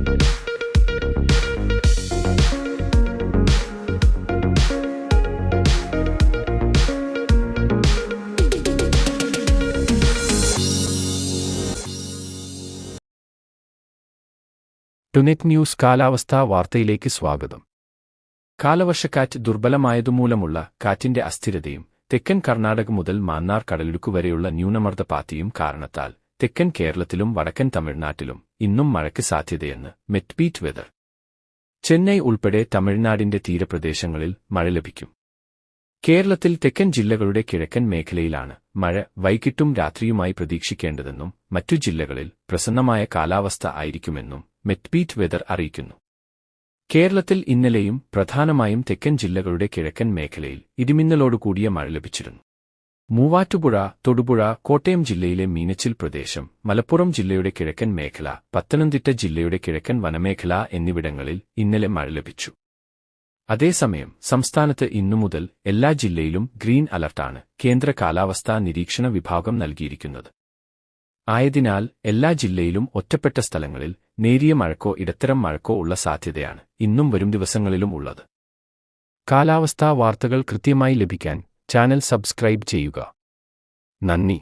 ടുനെറ്റ് news കാലാവസ്ഥാ വാർത്തയിലേക്ക് സ്വാഗതം. കാലവർഷക്കാറ്റ് ദുർബലമായതുമൂലമുള്ള കാറ്റിന്റെ അസ്ഥിരതയും തെക്കൻ കർണാടക മുതൽ മാന്നാർ കടലിടുക്ക് വരെയുള്ള ന്യൂനമർദ്ദപാത്തിയും കാരണത്താൽ തെക്കൻ കേരളത്തിലും വടക്കൻ തമിഴ്നാട്ടിലും ഇന്നും മഴയ്ക്ക് സാധ്യതയെന്ന് മെറ്റ്ബീറ്റ് വെതർ. ചെന്നൈ ഉൾപ്പെടെ തമിഴ്നാടിന്റെ തീരപ്രദേശങ്ങളിൽ മഴ ലഭിക്കും. കേരളത്തിൽ തെക്കൻ ജില്ലകളുടെ കിഴക്കൻ മേഖലയിലാണ് മഴ വൈകിട്ടും രാത്രിയുമായി പ്രതീക്ഷിക്കേണ്ടതെന്നും മറ്റു ജില്ലകളിൽ പ്രസന്നമായ കാലാവസ്ഥ ആയിരിക്കുമെന്നും മെറ്റ്ബീറ്റ് വെതർ അറിയിക്കുന്നു. കേരളത്തിൽ ഇന്നലെയും പ്രധാനമായും തെക്കൻ ജില്ലകളുടെ കിഴക്കൻ മേഖലയിൽ ഇടിമിന്നലോടുകൂടിയ മഴ ലഭിച്ചിരുന്നു. മൂവാറ്റുപുഴ, തൊടുപുഴ, കോട്ടയം ജില്ലയിലെ മീനച്ചിൽ പ്രദേശം, മലപ്പുറം ജില്ലയുടെ കിഴക്കൻ മേഖല, പത്തനംതിട്ട ജില്ലയുടെ കിഴക്കൻ വനമേഖല എന്നിവിടങ്ങളിൽ ഇന്നലെ മഴ ലഭിച്ചു. അതേസമയം സംസ്ഥാനത്ത് ഇന്നുമുതൽ എല്ലാ ജില്ലയിലും ഗ്രീൻ അലർട്ടാണ് കേന്ദ്ര കാലാവസ്ഥാ നിരീക്ഷണ വിഭാഗം നൽകിയിരിക്കുന്നത്. ആയതിനാൽ എല്ലാ ജില്ലയിലും ഒറ്റപ്പെട്ട സ്ഥലങ്ങളിൽ നേരിയ മഴക്കോ ഇടത്തരം മഴക്കോ ഉള്ള സാധ്യതയാണ് ഇന്നും വരും ദിവസങ്ങളിലും ഉള്ളത്. കാലാവസ്ഥാ വാർത്തകൾ കൃത്യമായി ലഭിക്കാൻ ചാനൽ സബ്സ്ക്രൈബ് ചെയ്യുക. നന്ദി.